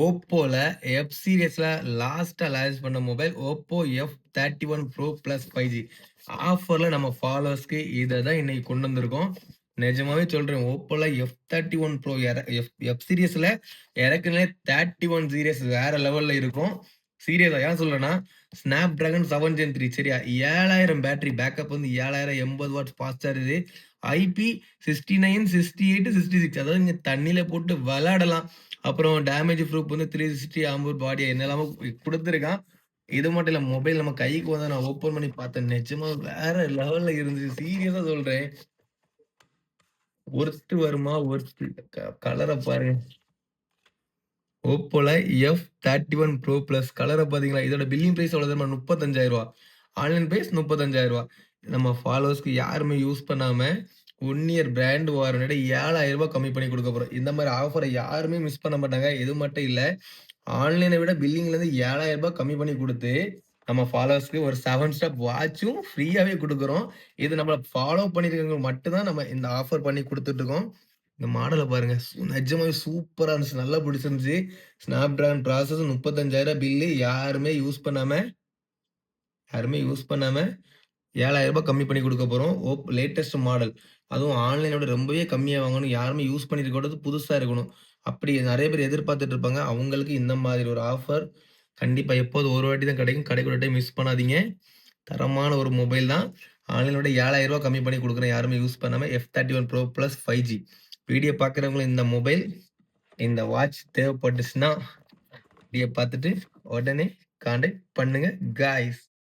ஓப்போல F சீரிஸ்ல லாஸ்ட்டா launch பண்ண mobile Oppo F31 bro plus 5G. ஆஃபர்ல நம்ம ஃபாலோவர்ஸ்க்கு இத தான் இன்னைக்கு கொண்டு வந்திருக்கோம். நிஜமாவே சொல்றேன். ஓப்போல F31 ப்ரோ எஃப் எஃப் சீரிஸ்ல ஏற்கனவே 31 சீரிஸ் வேற லெவல்ல இருக்கும். சீரியஸா ஏன் சொல்றேன்னா, ஸ்னாப் டிராகன் 7 Gen 3 சரியா? 7000 பேட்டரி பேக்கப் வந்து 7000 80 வாட்ஸ் ஃபாஸ்ட் சார்ஜ். IP69, 68, 66 அதாவது நீங்க தண்ணீல போட்டு விளையாடலாம். அப்புறம் டேமேஜ் ப்ரூஃப் வந்து 360 ஆம்பர் பாடி என்னெல்லாமோ குடுத்துருக்கான். இது மட்டும் இல்ல மொபைல் நம்ம கைக்கு வந்தா நான் ஓப்பன் பண்ணி பார்த்தேன். நிஜமா வேற லெவல்ல இருந்துச்சு. சீரியஸா சொல்றேன். ஒர்த் வருமா? ஒர்த் கலர பாருங்க. ஓப்போல F31 ப்ரோ பிளஸ் கலர பார்த்தீங்களா? இதோட பில்லிங் பிரைஸ் எவ்வளோ தெரியுமா? ரூ. 35,000. ஆன்லைன் பிரைஸ் ரூ. 35,000. நம்ம ஃபாலோவர்ஸ்க்கு யாருமே யூஸ் பண்ணாம 1 இயர் பிராண்ட் வாரண்டியோட ரூ. 7,000 கம்மி பண்ணி குடுக்க போறோம். இந்த மாரி ஆஃபர யாருமே மிஸ் பண்ண மாட்டாங்க. இது மட்டும் இல்ல, ஆன்லைன விட பில்லிங்லேருந்து ரூ. 7,000 கம்மி பண்ணி குடுத்து, நம்ம ஃபாலோவர்ஸ்க்கு ஒரு 7 ஸ்டெப் வாட்சும் ஃப்ரீயாவே குடுக்குறோம். இது நம்மள ஃபாலோ பண்ணியிருக்கவங்களுக்கு மட்டும் தான் நம்ம இந்த ஆஃபர் பண்ணி குடுத்துட்டு இருக்கோம். இந்த மாடல பாருங்க. நிஜமாவே சூப்பரா இருந்துச்சு. நல்லா புடிச்சிருந்துச்சு. ஸ்னாப்டிராகன் ப்ராசஸர் 35,000 பில்லு யாருமே யூஸ் பண்ணாம ரூ. 7,000 கம்மி பண்ணி குடுக்க போறோம். Latest model. அதுவும் ஆன்லைனோட ரொம்பவே கம்மியா வாங்கணும். யாருமே யூஸ் பண்ணியிருக்கக்கூடாது. புதுசா இருக்கணும். அப்படி நெறைய பேர் எதிர்பார்த்துட்டு இருப்பாங்க. அவங்களுக்கு இந்த மாதிரி ஒரு ஆஃபர் கண்டிப்பா எப்போதும் ஒரு வாட்டி தான் கிடைக்கும். கிடைக்கிற டைம் மிஸ் பண்ணாதீங்க. தரமான ஒரு மொபைல் தான். ஆன்லைனோட ரூ. 7,000 கம்மி பண்ணி குடுக்குறேன். யாருமே யூஸ் பண்ணாம F31 bro plus 5G. Video பார்க்குறவங்க இந்த மொபைல், இந்த வாட்ச் தேவைப்பட்டுச்சுன்னா, வீடியோ பார்த்துட்டு உடனே கான்டாக்ட் பண்ணுங்க காய்ஸ்.